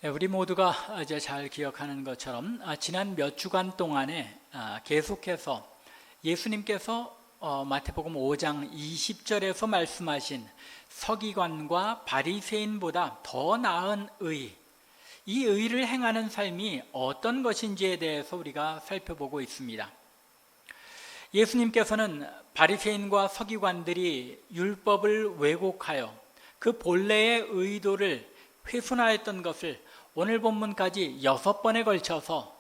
우리 모두가 이제 잘 기억하는 것처럼 지난 몇 주간 동안에 계속해서 예수님께서 마태복음 5장 20절에서 말씀하신 서기관과 바리새인보다 더 나은 의, 이 의를 행하는 삶이 어떤 것인지에 대해서 우리가 살펴보고 있습니다. 예수님께서는 바리새인과 서기관들이 율법을 왜곡하여 그 본래의 의도를 훼손하였던 것을 오늘 본문까지 6번에 걸쳐서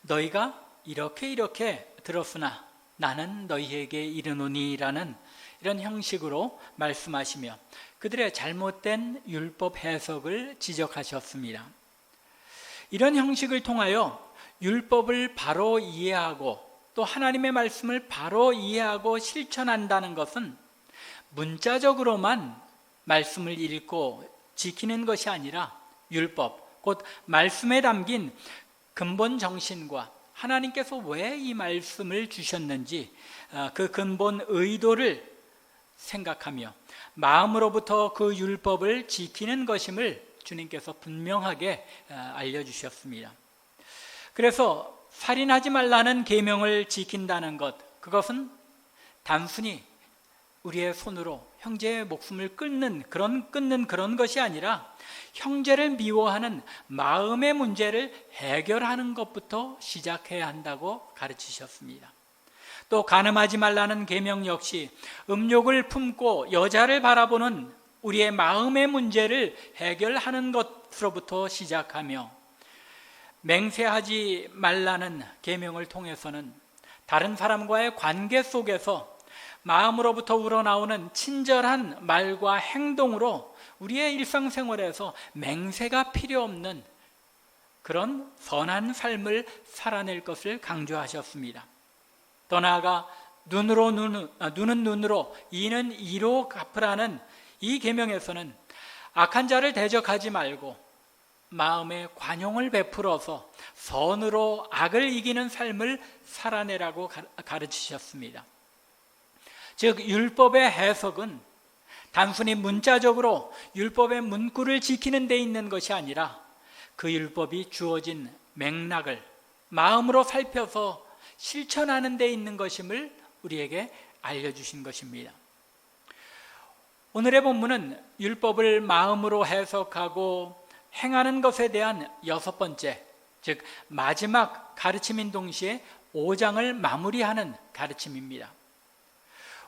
너희가 이렇게 들었으나 나는 너희에게 이르노니 라는 이런 형식으로 말씀하시며 그들의 잘못된 율법 해석을 지적하셨습니다. 이런 형식을 통하여 율법을 바로 이해하고 또 하나님의 말씀을 바로 이해하고 실천한다는 것은 문자적으로만 말씀을 읽고 지키는 것이 아니라 율법, 곧 말씀에 담긴 근본 정신과 하나님께서 왜 이 말씀을 주셨는지 그 근본 의도를 생각하며 마음으로부터 그 율법을 지키는 것임을 주님께서 분명하게 알려주셨습니다. 그래서 살인하지 말라는 계명을 지킨다는 것, 그것은 단순히 우리의 손으로 형제의 목숨을 끊는 그런 것이 아니라 형제를 미워하는 마음의 문제를 해결하는 것부터 시작해야 한다고 가르치셨습니다. 또 간음하지 말라는 계명 역시 음욕을 품고 여자를 바라보는 우리의 마음의 문제를 해결하는 것으로부터 시작하며 맹세하지 말라는 계명을 통해서는 다른 사람과의 관계 속에서 마음으로부터 우러나오는 친절한 말과 행동으로 우리의 일상생활에서 맹세가 필요 없는 그런 선한 삶을 살아낼 것을 강조하셨습니다. 더 나아가 눈은 눈으로 이는 이로 갚으라는 이 계명에서는 악한 자를 대적하지 말고 마음에 관용을 베풀어서 선으로 악을 이기는 삶을 살아내라고 가르치셨습니다. 즉 율법의 해석은 단순히 문자적으로 율법의 문구를 지키는 데 있는 것이 아니라 그 율법이 주어진 맥락을 마음으로 살펴서 실천하는 데 있는 것임을 우리에게 알려주신 것입니다. 오늘의 본문은 율법을 마음으로 해석하고 행하는 것에 대한 6번째, 즉 마지막 가르침인 동시에 5장을 마무리하는 가르침입니다.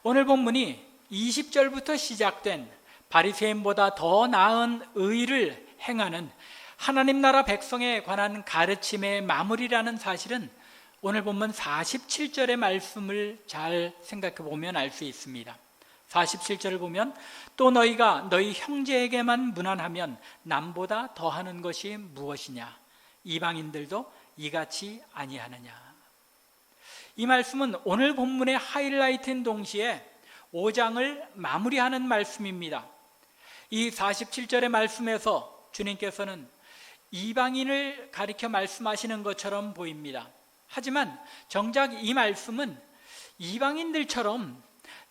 오늘 본문이 20절부터 시작된 바리새인보다 더 나은 의를 행하는 하나님 나라 백성에 관한 가르침의 마무리라는 사실은 오늘 본문 47절의 말씀을 잘 생각해 보면 알 수 있습니다. 47절을 보면 또 너희가 너희 형제에게만 무난하면 남보다 더하는 것이 무엇이냐? 이방인들도 이같이 아니하느냐? 이 말씀은 오늘 본문의 하이라이트인 동시에 5장을 마무리하는 말씀입니다. 이 47절의 말씀에서 주님께서는 이방인을 가리켜 말씀하시는 것처럼 보입니다. 하지만 정작 이 말씀은 이방인들처럼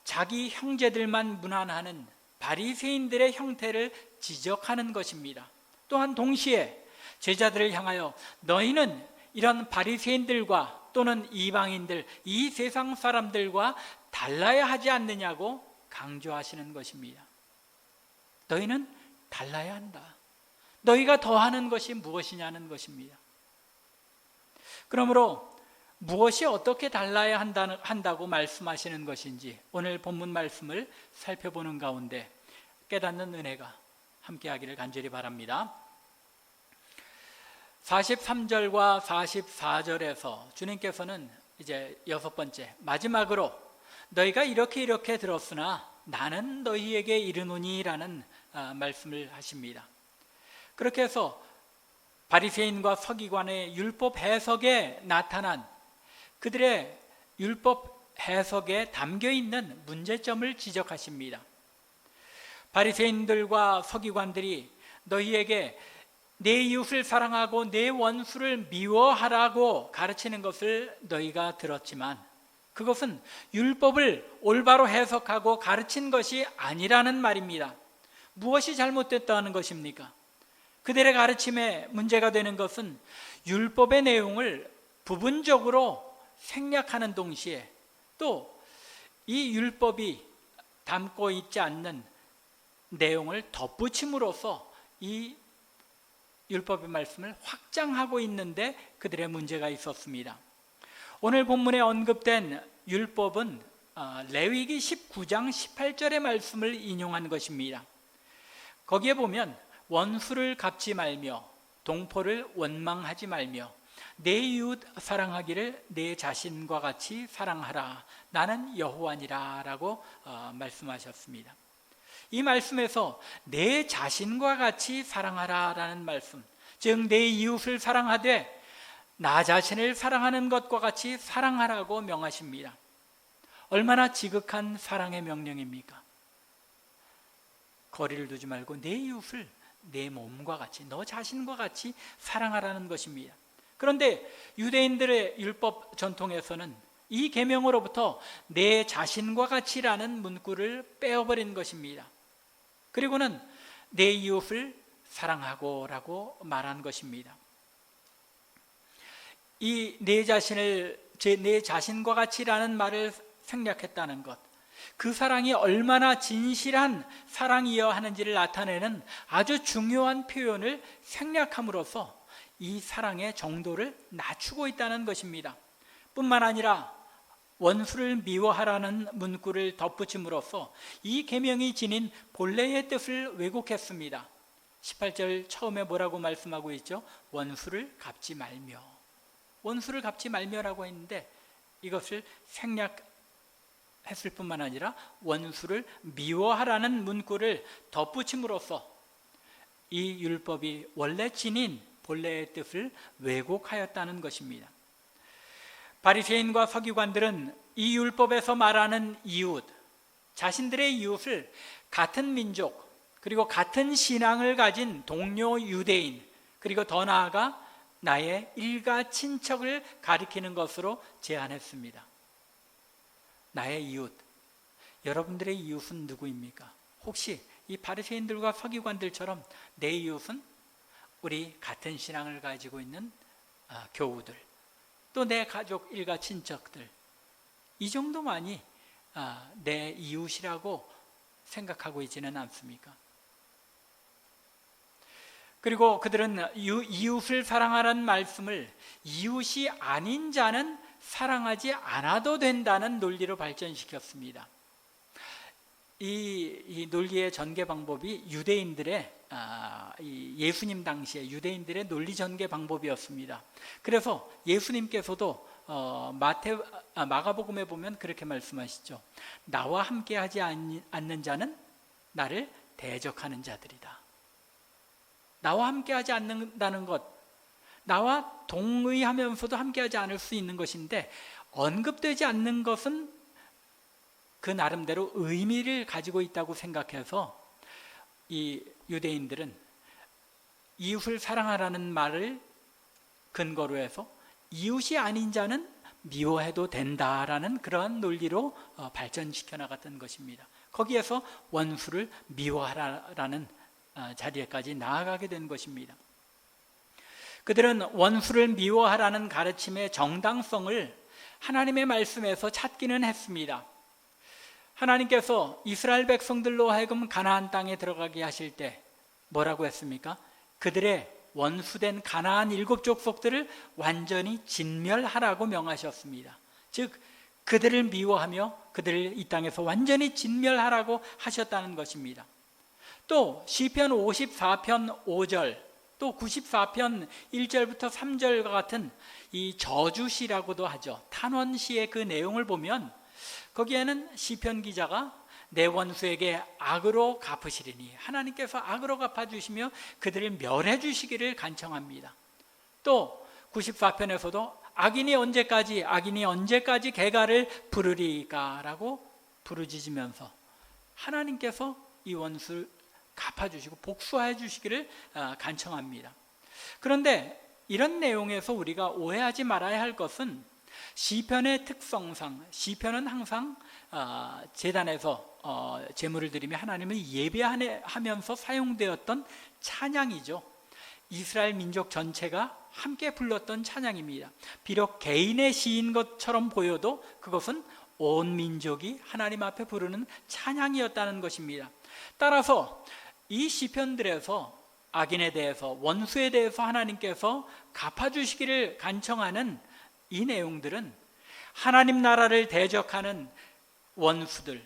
자기 형제들만 무난하는 바리새인들의 형태를 지적하는 것입니다. 또한 동시에 제자들을 향하여 너희는 이런 바리새인들과 또는 이방인들, 이 세상 사람들과 달라야 하지 않느냐고 강조하시는 것입니다. 너희는 달라야 한다. 너희가 더하는 것이 무엇이냐는 것입니다. 그러므로 무엇이 어떻게 달라야 한다고 말씀하시는 것인지 오늘 본문 말씀을 살펴보는 가운데 깨닫는 은혜가 함께하기를 간절히 바랍니다. 43절과 44절에서 주님께서는 이제 6번째 마지막으로 너희가 이렇게 들었으나 나는 너희에게 이르노니 라는 말씀을 하십니다. 그렇게 해서 바리새인과 서기관의 율법 해석에 나타난 그들의 율법 해석에 담겨있는 문제점을 지적하십니다. 바리새인들과 서기관들이 너희에게 내 이웃을 사랑하고 내 원수를 미워하라고 가르치는 것을 너희가 들었지만 그것은 율법을 올바로 해석하고 가르친 것이 아니라는 말입니다. 무엇이 잘못됐다는 것입니까? 그들의 가르침에 문제가 되는 것은 율법의 내용을 부분적으로 생략하는 동시에 또 이 율법이 담고 있지 않는 내용을 덧붙임으로써 이 율법의 말씀을 확장하고 있는데 그들의 문제가 있었습니다. 오늘 본문에 언급된 율법은 레위기 19장 18절의 말씀을 인용한 것입니다. 거기에 보면 원수를 갚지 말며 동포를 원망하지 말며 내 이웃 사랑하기를 내 자신과 같이 사랑하라. 나는 여호와니라 라고 말씀하셨습니다. 이 말씀에서 내 자신과 같이 사랑하라 라는 말씀, 즉 내 이웃을 사랑하되 나 자신을 사랑하는 것과 같이 사랑하라고 명하십니다. 얼마나 지극한 사랑의 명령입니까? 거리를 두지 말고 내 이웃을 내 몸과 같이, 너 자신과 같이 사랑하라는 것입니다. 그런데 유대인들의 율법 전통에서는 이 계명으로부터 내 자신과 같이라는 문구를 빼어버린 것입니다. 그리고는 내 이웃을 사랑하고 라고 말한 것입니다. 이 내 자신과 같이라는 말을 생략했다는 것, 그 사랑이 얼마나 진실한 사랑이어야 하는지를 나타내는 아주 중요한 표현을 생략함으로써 이 사랑의 정도를 낮추고 있다는 것입니다. 뿐만 아니라 원수를 미워하라는 문구를 덧붙임으로써 이 계명이 지닌 본래의 뜻을 왜곡했습니다. 18절 처음에 뭐라고 말씀하고 있죠? 원수를 갚지 말며, 원수를 갚지 말며라고 했는데 이것을 생략했을 뿐만 아니라 원수를 미워하라는 문구를 덧붙임으로써 이 율법이 원래 지닌 본래의 뜻을 왜곡하였다는 것입니다. 바리새인과 서기관들은 이 율법에서 말하는 이웃, 자신들의 이웃을 같은 민족 그리고 같은 신앙을 가진 동료 유대인, 그리고 더 나아가 나의 일가 친척을 가리키는 것으로 제안했습니다. 나의 이웃, 여러분들의 이웃은 누구입니까? 혹시 이 바리새인들과 서기관들처럼 내 이웃은 우리 같은 신앙을 가지고 있는 교우들, 또 내 가족 일가 친척들, 이 정도만이 내 이웃이라고 생각하고 있지는 않습니까? 그리고 그들은 이웃을 사랑하라는 말씀을 이웃이 아닌 자는 사랑하지 않아도 된다는 논리로 발전시켰습니다. 이 논리의 전개 방법이 유대인들의 예수님 당시에 유대인들의 논리 전개 방법이었습니다. 그래서 예수님께서도 마가복음에 보면 그렇게 말씀하시죠. 나와 함께하지 않는 자는 나를 대적하는 자들이다. 나와 함께하지 않는다는 것, 나와 동의하면서도 함께하지 않을 수 있는 것인데 언급되지 않는 것은 그 나름대로 의미를 가지고 있다고 생각해서 이 유대인들은 이웃을 사랑하라는 말을 근거로 해서 이웃이 아닌 자는 미워해도 된다라는 그러한 논리로 발전시켜 나갔던 것입니다. 거기에서 원수를 미워하라는 자리에까지 나아가게 된 것입니다. 그들은 원수를 미워하라는 가르침의 정당성을 하나님의 말씀에서 찾기는 했습니다. 하나님께서 이스라엘 백성들로 하여금 가나안 땅에 들어가게 하실 때 뭐라고 했습니까? 그들의 원수된 가나안 7족속들을 완전히 진멸하라고 명하셨습니다. 즉 그들을 미워하며 그들을 이 땅에서 완전히 진멸하라고 하셨다는 것입니다. 또 시편 54편 5절, 또 94편 1절부터 3절과 같은 이 저주시라고도 하죠. 탄원시의 그 내용을 보면 거기에는 시편 기자가 내 원수에게 악으로 갚으시리니 하나님께서 악으로 갚아주시며 그들을 멸해 주시기를 간청합니다. 또 94편에서도 악인이 언제까지 개가를 부르리까 라고 부르짖으면서 하나님께서 이 원수를 갚아주시고 복수해 주시기를 간청합니다. 그런데 이런 내용에서 우리가 오해하지 말아야 할 것은 시편의 특성상 시편은 항상 제단에서 제물을 드리며 하나님을 예배하면서 사용되었던 찬양이죠. 이스라엘 민족 전체가 함께 불렀던 찬양입니다. 비록 개인의 시인 것처럼 보여도 그것은 온 민족이 하나님 앞에 부르는 찬양이었다는 것입니다. 따라서 이 시편들에서 악인에 대해서, 원수에 대해서 하나님께서 갚아주시기를 간청하는 이 내용들은 하나님 나라를 대적하는 원수들,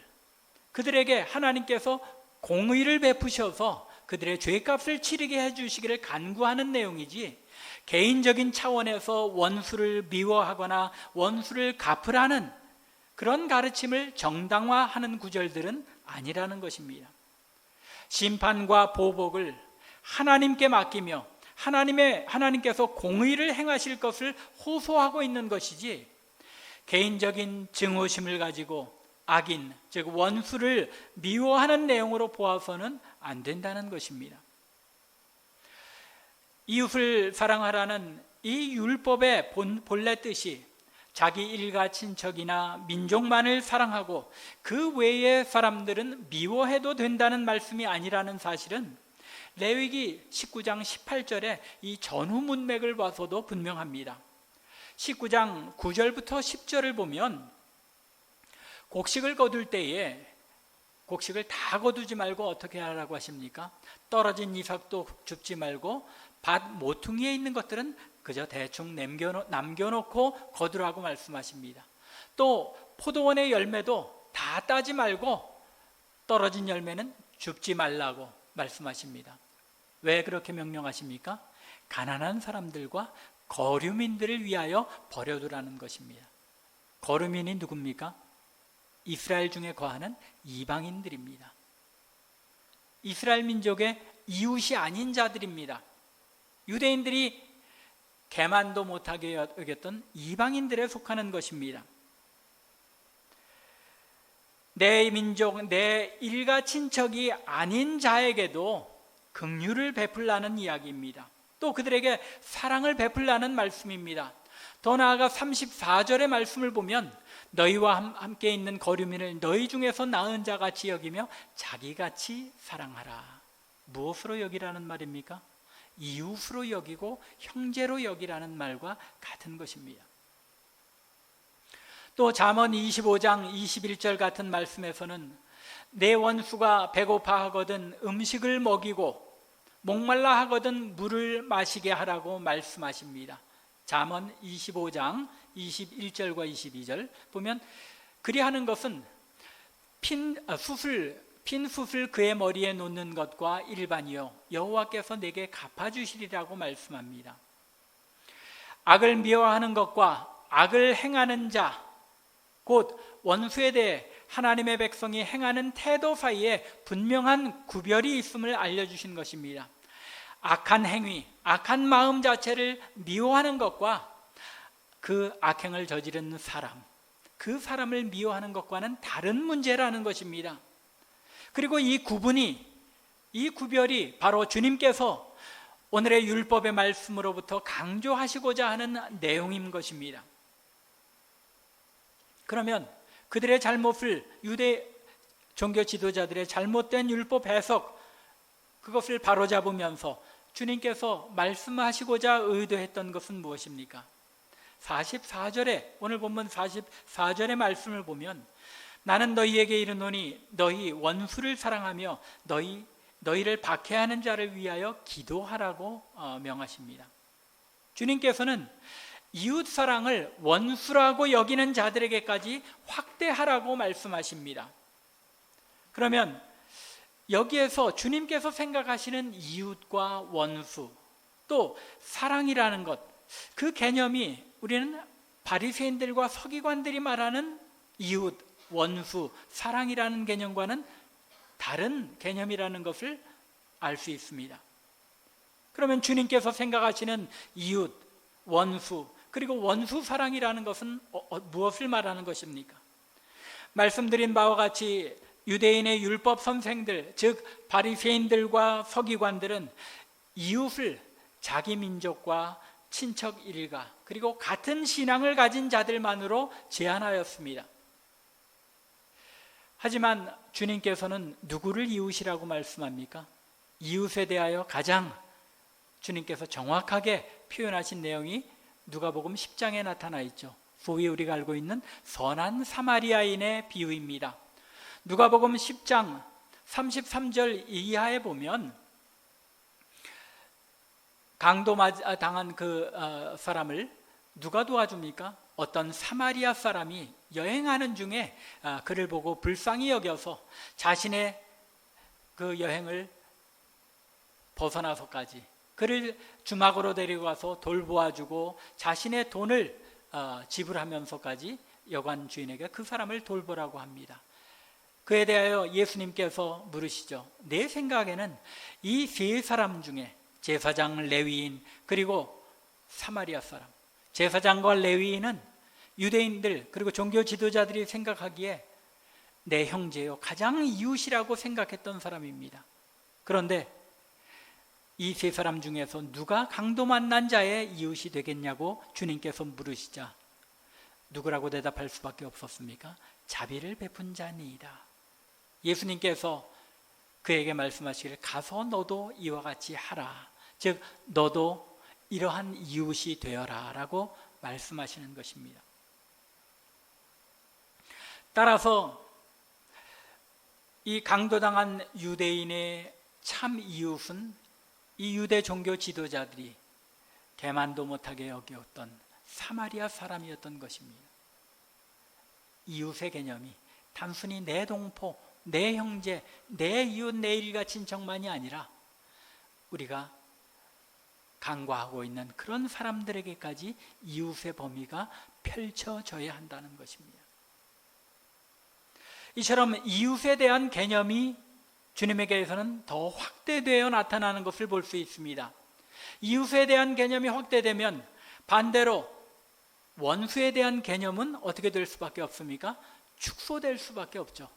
그들에게 하나님께서 공의를 베푸셔서 그들의 죄값을 치르게 해주시기를 간구하는 내용이지, 개인적인 차원에서 원수를 미워하거나 원수를 갚으라는 그런 가르침을 정당화하는 구절들은 아니라는 것입니다. 심판과 보복을 하나님께 맡기며 하나님께서 공의를 행하실 것을 호소하고 있는 것이지, 개인적인 증오심을 가지고 악인, 즉 원수를 미워하는 내용으로 보아서는 안 된다는 것입니다. 이웃을 사랑하라는 이 율법의 본래 뜻이 자기 일가 친척이나 민족만을 사랑하고 그 외의 사람들은 미워해도 된다는 말씀이 아니라는 사실은 레위기 19장 18절에 이 전후 문맥을 봐서도 분명합니다. 19장 9절부터 10절을 보면 곡식을 거둘 때에 곡식을 다 거두지 말고 어떻게 하라고 하십니까? 떨어진 이삭도 줍지 말고 밭 모퉁이에 있는 것들은 그저 대충 남겨놓고 거두라고 말씀하십니다. 또 포도원의 열매도 다 따지 말고 떨어진 열매는 줍지 말라고 말씀하십니다. 왜 그렇게 명령하십니까? 가난한 사람들과 거류민들을 위하여 버려두라는 것입니다. 거류민이 누굽니까? 이스라엘 중에 거하는 이방인들입니다. 이스라엘 민족의 이웃이 아닌 자들입니다. 유대인들이 개만도 못하게 여겼던 이방인들에 속하는 것입니다. 내 민족, 내 일가 친척이 아닌 자에게도 긍휼을 베풀라는 이야기입니다. 또 그들에게 사랑을 베풀라는 말씀입니다. 더 나아가 34절의 말씀을 보면 너희와 함께 있는 거류민을 너희 중에서 나은 자같이 여기며 자기같이 사랑하라. 무엇으로 여기라는 말입니까? 이웃으로 여기고 형제로 여기라는 말과 같은 것입니다. 또 잠언 25장 21절 같은 말씀에서는 내 원수가 배고파 하거든 음식을 먹이고 목말라 하거든 물을 마시게 하라고 말씀하십니다. 잠언 25장 21절과 22절 보면 그리하는 것은 핀 숯을 그의 머리에 놓는 것과 일반이요 여호와께서 내게 갚아주시리라고 말씀합니다. 악을 미워하는 것과 악을 행하는 자, 곧 원수에 대해 하나님의 백성이 행하는 태도 사이에 분명한 구별이 있음을 알려주신 것입니다. 악한 행위, 악한 마음 자체를 미워하는 것과 그 악행을 저지른 사람, 그 사람을 미워하는 것과는 다른 문제라는 것입니다. 그리고 이 구별이 바로 주님께서 오늘의 율법의 말씀으로부터 강조하시고자 하는 내용인 것입니다. 그러면 그들의 잘못을, 유대 종교 지도자들의 잘못된 율법 해석, 그것을 바로잡으면서 주님께서 말씀하시고자 의도했던 것은 무엇입니까? 44절에, 오늘 본문 44절의 말씀을 보면 나는 너희에게 이르노니 너희 원수를 사랑하며 너희를 박해하는 자를 위하여 기도하라고 명하십니다. 주님께서는 이웃 사랑을 원수라고 여기는 자들에게까지 확대하라고 말씀하십니다. 그러면 여기에서 주님께서 생각하시는 이웃과 원수, 또 사랑이라는 것, 그 개념이 우리는 바리새인들과 서기관들이 말하는 이웃, 원수, 사랑이라는 개념과는 다른 개념이라는 것을 알 수 있습니다. 그러면 주님께서 생각하시는 이웃, 원수, 그리고 원수 사랑이라는 것은 무엇을 말하는 것입니까? 말씀드린 바와 같이 유대인의 율법 선생들, 즉 바리새인들과 서기관들은 이웃을 자기 민족과 친척 일가, 그리고 같은 신앙을 가진 자들만으로 제한하였습니다. 하지만 주님께서는 누구를 이웃이라고 말씀합니까? 이웃에 대하여 가장 주님께서 정확하게 표현하신 내용이 누가복음 10장에 나타나 있죠. 소위 우리가 알고 있는 선한 사마리아인의 비유입니다. 누가복음 10장 33절 이하에 보면 강도 당한 그 사람을 누가 도와줍니까? 어떤 사마리아 사람이 여행하는 중에 그를 보고 불쌍히 여겨서 자신의 그 여행을 벗어나서까지 그를 주막으로 데리고 가서 돌보아주고 자신의 돈을 지불하면서까지 여관 주인에게 그 사람을 돌보라고 합니다. 그에 대하여 예수님께서 물으시죠. 내 생각에는 이 세 사람 중에 제사장, 레위인, 그리고 사마리아 사람, 제사장과 레위인은 유대인들 그리고 종교 지도자들이 생각하기에 내 형제요, 가장 이웃이라고 생각했던 사람입니다. 그런데 이 세 사람 중에서 누가 강도 만난 자의 이웃이 되겠냐고 주님께서 물으시자 누구라고 대답할 수밖에 없었습니까? 자비를 베푼 자니이다. 예수님께서 그에게 말씀하시기를 가서 너도 이와 같이 하라. 즉 너도 이러한 이웃이 되어라 라고 말씀하시는 것입니다. 따라서 이 강도당한 유대인의 참 이웃은 이 유대 종교 지도자들이 개만도 못하게 여겼던 사마리아 사람이었던 것입니다. 이웃의 개념이 단순히 내 동포, 내 형제, 내 이웃, 내 일가 친척만이 아니라 우리가 간과하고 있는 그런 사람들에게까지 이웃의 범위가 펼쳐져야 한다는 것입니다. 이처럼 이웃에 대한 개념이 주님에게서는 더 확대되어 나타나는 것을 볼 수 있습니다. 이웃에 대한 개념이 확대되면 반대로 원수에 대한 개념은 어떻게 될 수밖에 없습니까? 축소될 수밖에 없죠.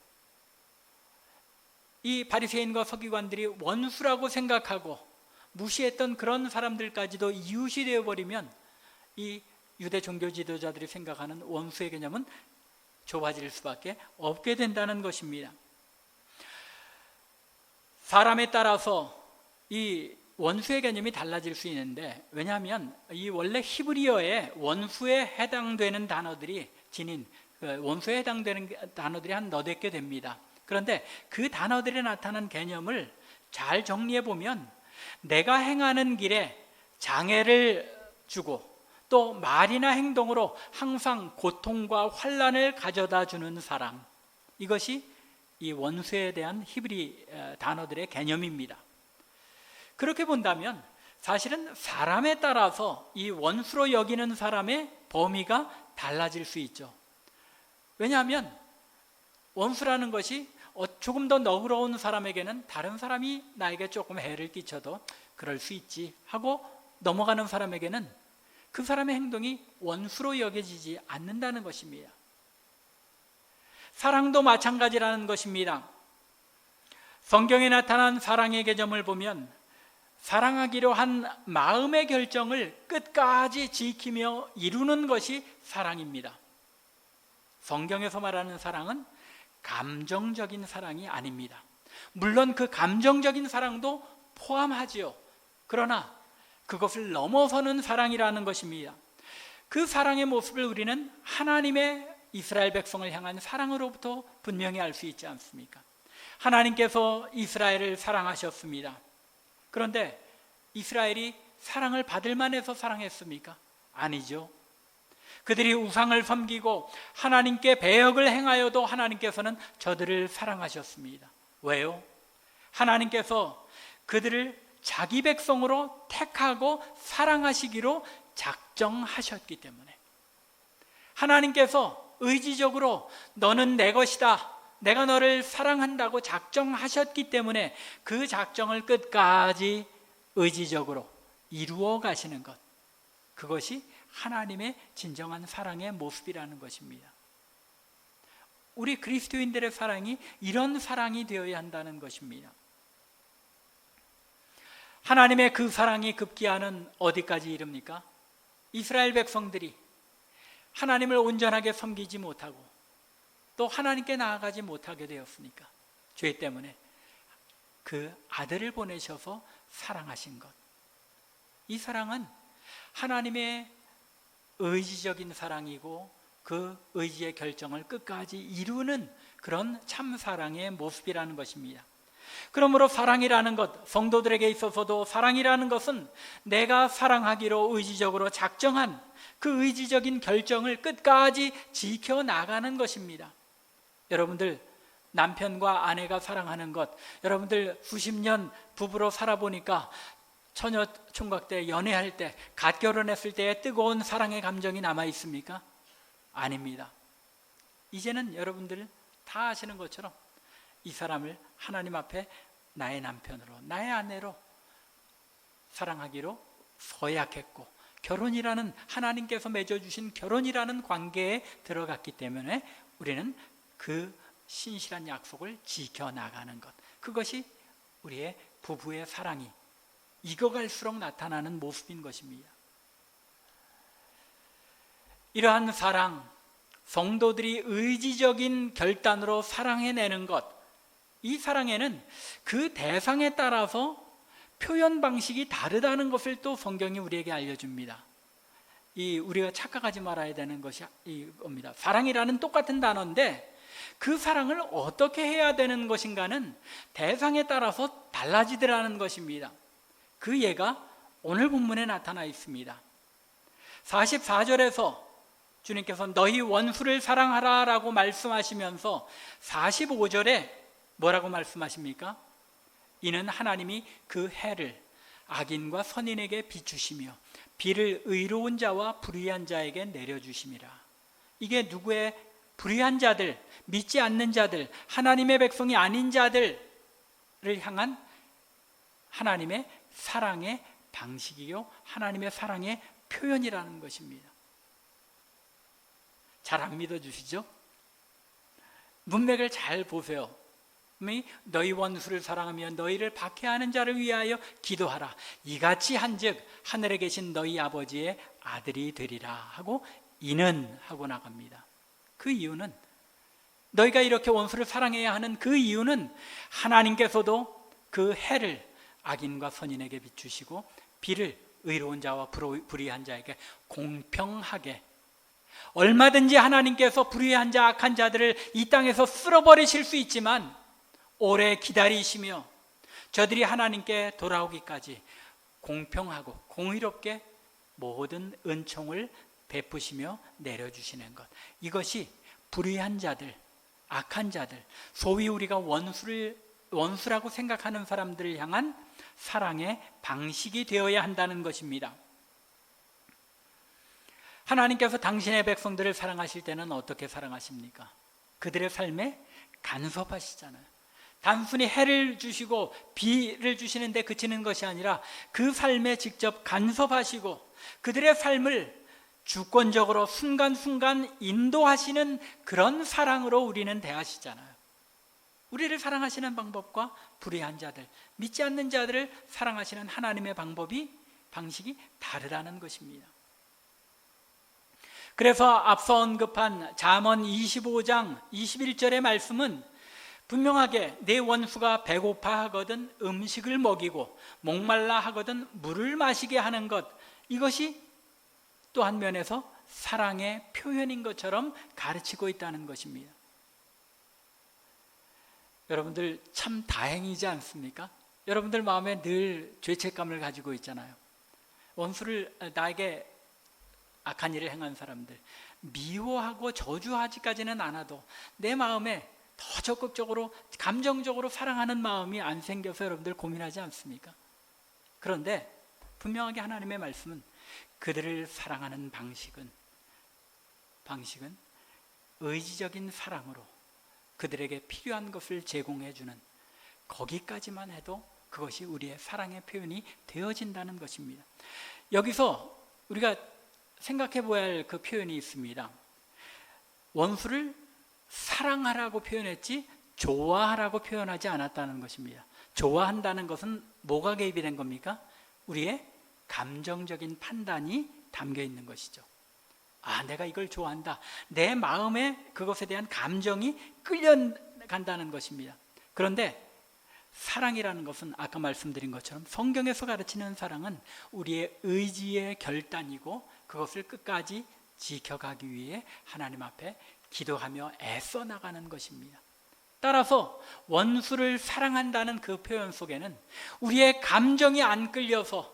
이 바리새인과 서기관들이 원수라고 생각하고 무시했던 그런 사람들까지도 이웃이 되어버리면 이 유대 종교 지도자들이 생각하는 원수의 개념은 좁아질 수밖에 없게 된다는 것입니다. 사람에 따라서 이 원수의 개념이 달라질 수 있는데, 왜냐하면 이 원래 히브리어에 원수에 해당되는 단어들이 원수에 해당되는 단어들이 한 너댓 개 됩니다. 그런데 그 단어들에 나타난 개념을 잘 정리해 보면 내가 행하는 길에 장애를 주고 또 말이나 행동으로 항상 고통과 환난을 가져다 주는 사람, 이것이 이 원수에 대한 히브리 단어들의 개념입니다. 그렇게 본다면 사실은 사람에 따라서 이 원수로 여기는 사람의 범위가 달라질 수 있죠. 왜냐하면 원수라는 것이 조금 더 너그러운 사람에게는 다른 사람이 나에게 조금 해를 끼쳐도 그럴 수 있지 하고 넘어가는 사람에게는 그 사람의 행동이 원수로 여겨지지 않는다는 것입니다. 사랑도 마찬가지라는 것입니다. 성경에 나타난 사랑의 개념을 보면 사랑하기로 한 마음의 결정을 끝까지 지키며 이루는 것이 사랑입니다. 성경에서 말하는 사랑은 감정적인 사랑이 아닙니다. 물론 그 감정적인 사랑도 포함하지요. 그러나 그것을 넘어서는 사랑이라는 것입니다. 그 사랑의 모습을 우리는 하나님의 이스라엘 백성을 향한 사랑으로부터 분명히 알 수 있지 않습니까? 하나님께서 이스라엘을 사랑하셨습니다. 그런데 이스라엘이 사랑을 받을 만해서 사랑했습니까? 아니죠. 그들이 우상을 섬기고 하나님께 배역을 행하여도 하나님께서는 저들을 사랑하셨습니다. 왜요? 하나님께서 그들을 자기 백성으로 택하고 사랑하시기로 작정하셨기 때문에, 하나님께서 의지적으로 너는 내 것이다, 내가 너를 사랑한다고 작정하셨기 때문에 그 작정을 끝까지 의지적으로 이루어 가시는 것, 그것이 하나님의 진정한 사랑의 모습이라는 것입니다. 우리 그리스도인들의 사랑이 이런 사랑이 되어야 한다는 것입니다. 하나님의 그 사랑이 급기야는 어디까지 이릅니까? 이스라엘 백성들이 하나님을 온전하게 섬기지 못하고 또 하나님께 나아가지 못하게 되었으니까, 죄 때문에 그 아들을 보내셔서 사랑하신 것, 이 사랑은 하나님의 의지적인 사랑이고 그 의지의 결정을 끝까지 이루는 그런 참 사랑의 모습이라는 것입니다. 그러므로 사랑이라는 것, 성도들에게 있어서도 사랑이라는 것은 내가 사랑하기로 의지적으로 작정한 그 의지적인 결정을 끝까지 지켜나가는 것입니다. 여러분들 남편과 아내가 사랑하는 것, 여러분들 수십 년 부부로 살아보니까 처녀 총각 때 연애할 때 갓 결혼했을 때의 뜨거운 사랑의 감정이 남아 있습니까? 아닙니다. 이제는 여러분들 다 아시는 것처럼 이 사람을 하나님 앞에 나의 남편으로, 나의 아내로 사랑하기로 서약했고 결혼이라는 하나님께서 맺어주신 결혼이라는 관계에 들어갔기 때문에 우리는 그 신실한 약속을 지켜나가는 것, 그것이 우리의 부부의 사랑이 익어갈수록 나타나는 모습인 것입니다. 이러한 사랑, 성도들이 의지적인 결단으로 사랑해내는 것, 이 사랑에는 그 대상에 따라서 표현 방식이 다르다는 것을 또 성경이 우리에게 알려줍니다. 우리가 착각하지 말아야 되는 것이 이겁니다. 사랑이라는 똑같은 단어인데 그 사랑을 어떻게 해야 되는 것인가는 대상에 따라서 달라지더라는 것입니다. 그 예가 오늘 본문에 나타나 있습니다. 44절에서 주님께서 너희 원수를 사랑하라 라고 말씀하시면서 45절에 뭐라고 말씀하십니까? 이는 하나님이 그 해를 악인과 선인에게 비추시며 비를 의로운 자와 불의한 자에게 내려주심이라. 이게 누구의 불의한 자들, 믿지 않는 자들, 하나님의 백성이 아닌 자들을 향한 하나님의 사랑의 방식이요, 하나님의 사랑의 표현이라는 것입니다. 잘 안 믿어주시죠? 문맥을 잘 보세요. 너희 원수를 사랑하며 너희를 박해하는 자를 위하여 기도하라. 이같이 한즉 하늘에 계신 너희 아버지의 아들이 되리라 하고 이는 하고 나갑니다. 그 이유는, 너희가 이렇게 원수를 사랑해야 하는 그 이유는 하나님께서도 그 해를 악인과 선인에게 비추시고 비를 의로운 자와 불의한 자에게 공평하게, 얼마든지 하나님께서 불의한 자, 악한 자들을 이 땅에서 쓸어버리실 수 있지만 오래 기다리시며 저들이 하나님께 돌아오기까지 공평하고 공의롭게 모든 은총을 베푸시며 내려주시는 것, 이것이 불의한 자들, 악한 자들, 소위 우리가 원수라고 생각하는 사람들을 향한 사랑의 방식이 되어야 한다는 것입니다. 하나님께서 당신의 백성들을 사랑하실 때는 어떻게 사랑하십니까? 그들의 삶에 간섭하시잖아요. 단순히 해를 주시고 비를 주시는데 그치는 것이 아니라 그 삶에 직접 간섭하시고 그들의 삶을 주권적으로 순간순간 인도하시는 그런 사랑으로 우리는 대하시잖아요. 우리를 사랑하시는 방법과 불의한 자들, 믿지 않는 자들을 사랑하시는 하나님의 방식이 다르다는 것입니다. 그래서 앞서 언급한 잠언 25장 21절의 말씀은 분명하게 내 원수가 배고파 하거든 음식을 먹이고 목말라 하거든 물을 마시게 하는 것, 이것이 또 한 면에서 사랑의 표현인 것처럼 가르치고 있다는 것입니다. 여러분들 참 다행이지 않습니까? 여러분들 마음에 늘 죄책감을 가지고 있잖아요. 원수를, 나에게 악한 일을 행한 사람들 미워하고 저주하지까지는 않아도 내 마음에 더 적극적으로 감정적으로 사랑하는 마음이 안 생겨서 여러분들 고민하지 않습니까? 그런데 분명하게 하나님의 말씀은 그들을 사랑하는 방식은 의지적인 사랑으로 그들에게 필요한 것을 제공해 주는, 거기까지만 해도 그것이 우리의 사랑의 표현이 되어진다는 것입니다. 여기서 우리가 생각해 보아야 할 그 표현이 있습니다. 원수를 사랑하라고 표현했지 좋아하라고 표현하지 않았다는 것입니다. 좋아한다는 것은 뭐가 개입이 된 겁니까? 우리의 감정적인 판단이 담겨 있는 것이죠. 내가 이걸 좋아한다. 내 마음에 그것에 대한 감정이 끌려간다는 것입니다. 그런데 사랑이라는 것은 아까 말씀드린 것처럼 성경에서 가르치는 사랑은 우리의 의지의 결단이고 그것을 끝까지 지켜가기 위해 하나님 앞에 기도하며 애써 나가는 것입니다. 따라서 원수를 사랑한다는 그 표현 속에는 우리의 감정이 안 끌려서,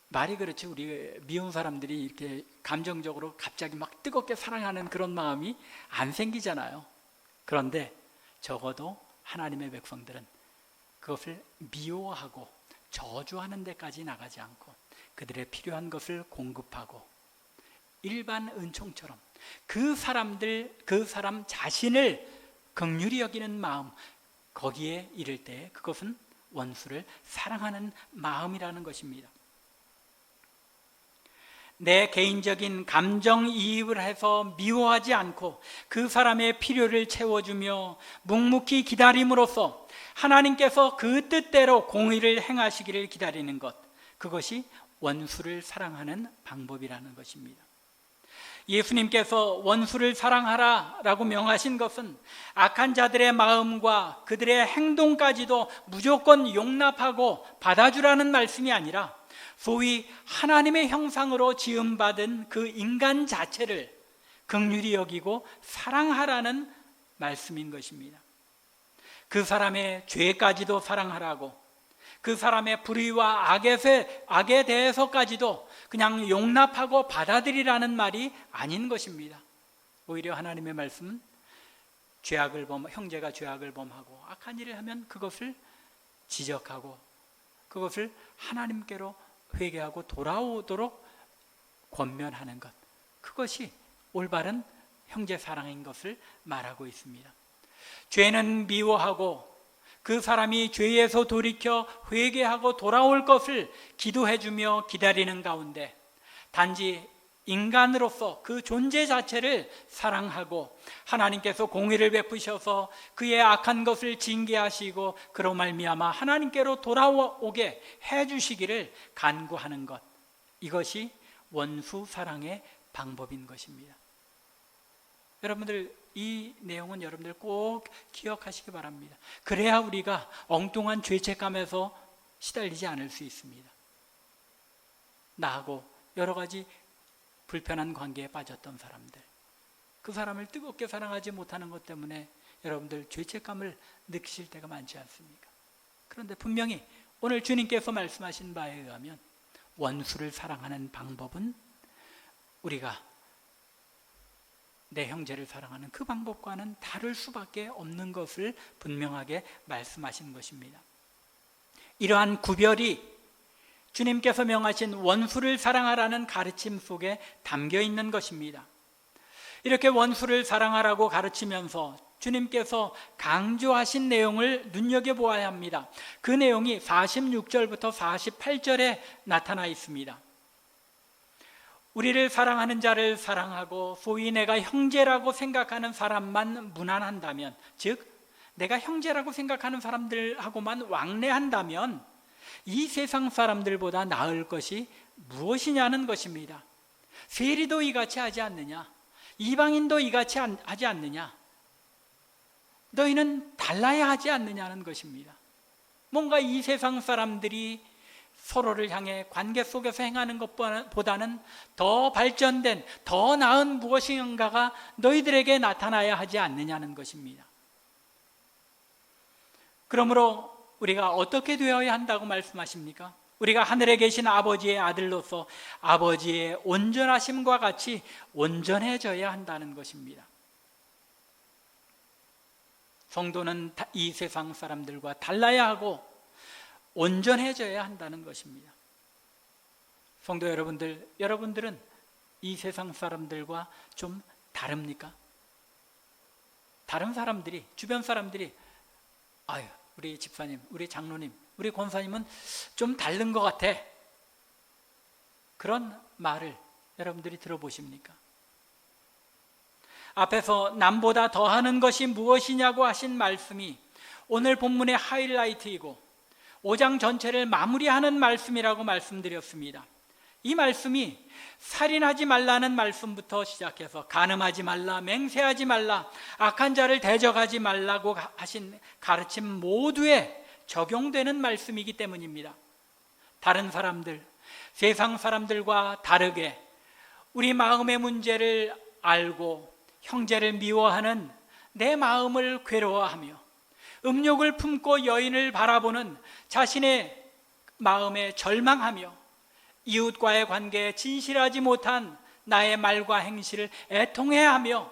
말이 그렇지 우리 미운 사람들이 이렇게 감정적으로 갑자기 막 뜨겁게 사랑하는 그런 마음이 안 생기잖아요. 그런데 적어도 하나님의 백성들은 그것을 미워하고 저주하는 데까지 나가지 않고 그들의 필요한 것을 공급하고 일반 은총처럼 그 사람 자신을 긍휼히 여기는 마음, 거기에 이를 때 그것은 원수를 사랑하는 마음이라는 것입니다. 내 개인적인 감정이입을 해서 미워하지 않고 그 사람의 필요를 채워주며 묵묵히 기다림으로써 하나님께서 그 뜻대로 공의를 행하시기를 기다리는 것, 그것이 원수를 사랑하는 방법이라는 것입니다. 예수님께서 원수를 사랑하라 라고 명하신 것은 악한 자들의 마음과 그들의 행동까지도 무조건 용납하고 받아주라는 말씀이 아니라 소위 하나님의 형상으로 지음받은 그 인간 자체를 긍휼히 여기고 사랑하라는 말씀인 것입니다. 그 사람의 죄까지도 사랑하라고, 그 사람의 불의와 악에 대해서까지도 그냥 용납하고 받아들이라는 말이 아닌 것입니다. 오히려 하나님의 말씀은 형제가 죄악을 범하고 악한 일을 하면 그것을 지적하고 그것을 하나님께로 회개하고 돌아오도록 권면하는 것, 그것이 올바른 형제 사랑인 것을 말하고 있습니다. 죄는 미워하고 그 사람이 죄에서 돌이켜 회개하고 돌아올 것을 기도해주며 기다리는 가운데 단지 인간으로서 그 존재 자체를 사랑하고 하나님께서 공의를 베푸셔서 그의 악한 것을 징계하시고 그로 말미암아 하나님께로 돌아오게 해주시기를 간구하는 것, 이것이 원수 사랑의 방법인 것입니다. 여러분들, 이 내용은 여러분들 꼭 기억하시기 바랍니다. 그래야 우리가 엉뚱한 죄책감에서 시달리지 않을 수 있습니다. 나하고 여러 가지 불편한 관계에 빠졌던 사람들, 그 사람을 뜨겁게 사랑하지 못하는 것 때문에 여러분들 죄책감을 느끼실 때가 많지 않습니까? 그런데 분명히 오늘 주님께서 말씀하신 바에 의하면 원수를 사랑하는 방법은 우리가 내 형제를 사랑하는 그 방법과는 다를 수밖에 없는 것을 분명하게 말씀하신 것입니다. 이러한 구별이 주님께서 명하신 원수를 사랑하라는 가르침 속에 담겨 있는 것입니다. 이렇게 원수를 사랑하라고 가르치면서 주님께서 강조하신 내용을 눈여겨보아야 합니다. 그 내용이 46절부터 48절에 나타나 있습니다. 우리를 사랑하는 자를 사랑하고 소위 내가 형제라고 생각하는 사람만 무난한다면, 즉 내가 형제라고 생각하는 사람들하고만 왕래한다면 이 세상 사람들보다 나을 것이 무엇이냐는 것입니다. 세리도 이같이 하지 않느냐? 이방인도 이같이 하지 않느냐? 너희는 달라야 하지 않느냐는 것입니다. 뭔가 이 세상 사람들이 서로를 향해 관계 속에서 행하는 것보다는 더 발전된, 더 나은 무엇인가가 너희들에게 나타나야 하지 않느냐는 것입니다. 그러므로 우리가 어떻게 되어야 한다고 말씀하십니까? 우리가 하늘에 계신 아버지의 아들로서 아버지의 온전하심과 같이 온전해져야 한다는 것입니다. 성도는 이 세상 사람들과 달라야 하고 온전해져야 한다는 것입니다. 성도 여러분들은 이 세상 사람들과 좀 다릅니까? 다른 사람들이, 주변 사람들이 아유, 우리 집사님, 우리 장로님, 우리 권사님은 좀 다른 것 같아, 그런 말을 여러분들이 들어보십니까? 앞에서 남보다 더하는 것이 무엇이냐고 하신 말씀이 오늘 본문의 하이라이트이고 5장 전체를 마무리하는 말씀이라고 말씀드렸습니다. 이 말씀이 살인하지 말라는 말씀부터 시작해서 간음하지 말라, 맹세하지 말라, 악한 자를 대적하지 말라고 하신 가르침 모두에 적용되는 말씀이기 때문입니다. 다른 사람들, 세상 사람들과 다르게 우리 마음의 문제를 알고 형제를 미워하는 내 마음을 괴로워하며 음욕을 품고 여인을 바라보는 자신의 마음에 절망하며 이웃과의 관계에 진실하지 못한 나의 말과 행실을 애통해하며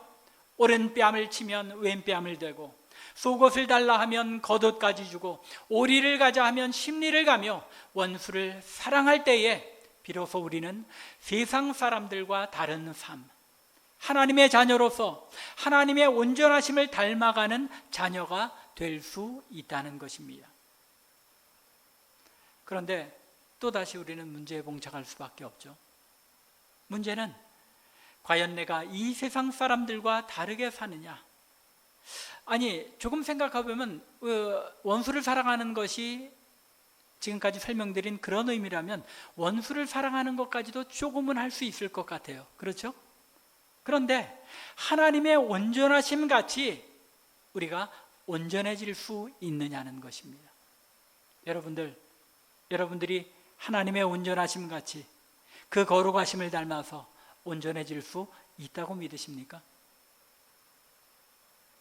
오른뺨을 치면 왼뺨을 대고 속옷을 달라 하면 겉옷까지 주고 오리를 가자 하면 심리를 가며 원수를 사랑할 때에 비로소 우리는 세상 사람들과 다른 삶, 하나님의 자녀로서 하나님의 온전하심을 닮아가는 자녀가 될 수 있다는 것입니다. 그런데 또다시 우리는 문제에 봉착할 수밖에 없죠. 문제는 과연 내가 이 세상 사람들과 다르게 사느냐? 아니, 조금 생각해보면 원수를 사랑하는 것이 지금까지 설명드린 그런 의미라면 원수를 사랑하는 것까지도 조금은 할 수 있을 것 같아요. 그렇죠? 그런데 하나님의 온전하심 같이 우리가 온전해질 수 있느냐는 것입니다. 여러분들이 하나님의 온전하심 같이 그 거룩하심을 닮아서 온전해질 수 있다고 믿으십니까?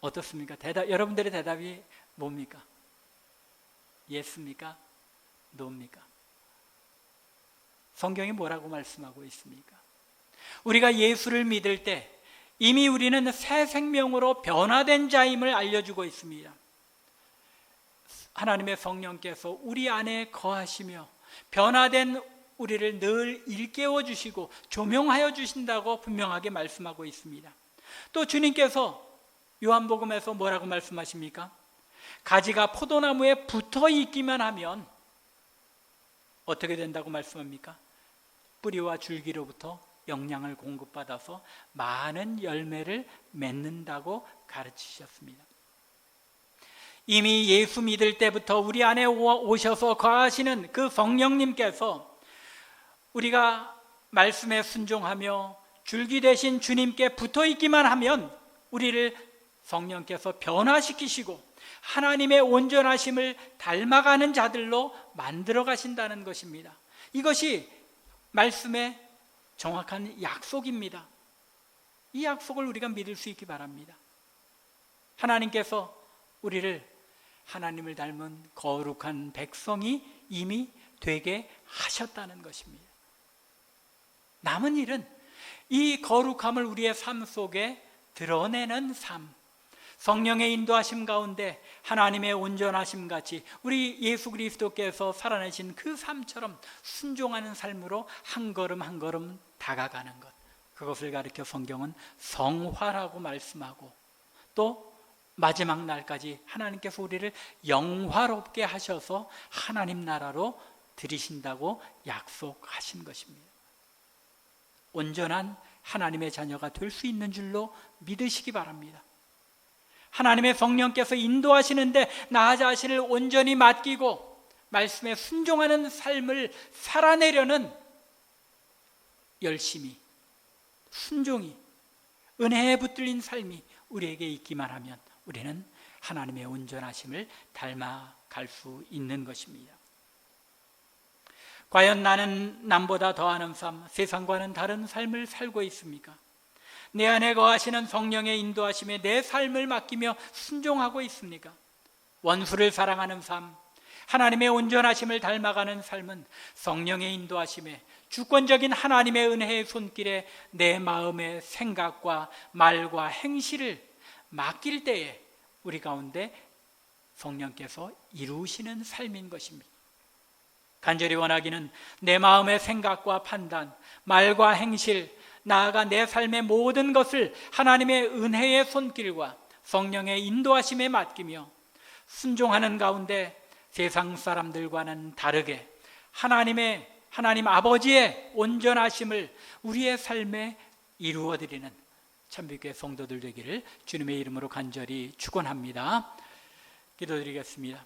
어떻습니까? 여러분들의 대답이 뭡니까? 예스입니까? 노입니까? 성경이 뭐라고 말씀하고 있습니까? 우리가 예수를 믿을 때 이미 우리는 새 생명으로 변화된 자임을 알려주고 있습니다. 하나님의 성령께서 우리 안에 거하시며 변화된 우리를 늘 일깨워 주시고 조명하여 주신다고 분명하게 말씀하고 있습니다. 또 주님께서 요한복음에서 뭐라고 말씀하십니까? 가지가 포도나무에 붙어 있기만 하면 어떻게 된다고 말씀합니까? 뿌리와 줄기로부터 영양을 공급받아서 많은 열매를 맺는다고 가르치셨습니다. 이미 예수 믿을 때부터 우리 안에 오셔서 거하시는 그 성령님께서 우리가 말씀에 순종하며 줄기 되신 주님께 붙어 있기만 하면 우리를 성령께서 변화시키시고 하나님의 온전하심을 닮아가는 자들로 만들어 가신다는 것입니다. 이것이 말씀의 정확한 약속입니다. 이 약속을 우리가 믿을 수 있기 바랍니다. 하나님께서 우리를 하나님을 닮은 거룩한 백성이 이미 되게 하셨다는 것입니다. 남은 일은 이 거룩함을 우리의 삶 속에 드러내는 삶, 성령의 인도하심 가운데 하나님의 온전하심 같이 우리 예수 그리스도께서 살아내신 그 삶처럼 순종하는 삶으로 한 걸음 한 걸음 다가가는 것, 그것을 가리켜 성경은 성화라고 말씀하고, 또 마지막 날까지 하나님께서 우리를 영화롭게 하셔서 하나님 나라로 들이신다고 약속하신 것입니다. 온전한 하나님의 자녀가 될 수 있는 줄로 믿으시기 바랍니다. 하나님의 성령께서 인도하시는데 나 자신을 온전히 맡기고 말씀에 순종하는 삶을 살아내려는 열심이, 순종이, 은혜에 붙들린 삶이 우리에게 있기만 하면 우리는 하나님의 온전하심을 닮아갈 수 있는 것입니다. 과연 나는 남보다 더하는 삶, 세상과는 다른 삶을 살고 있습니까? 내 안에 거하시는 성령의 인도하심에 내 삶을 맡기며 순종하고 있습니까? 원수를 사랑하는 삶, 하나님의 온전하심을 닮아가는 삶은 성령의 인도하심에 주권적인 하나님의 은혜의 손길에 내 마음의 생각과 말과 행실을 맡길 때에 우리 가운데 성령께서 이루시는 삶인 것입니다. 간절히 원하기는 내 마음의 생각과 판단, 말과 행실, 나아가 내 삶의 모든 것을 하나님의 은혜의 손길과 성령의 인도하심에 맡기며 순종하는 가운데 세상 사람들과는 다르게 하나님 아버지의 온전하심을 우리의 삶에 이루어드리는 참빛교회 성도들 되기를 주님의 이름으로 간절히 축원합니다. 기도드리겠습니다.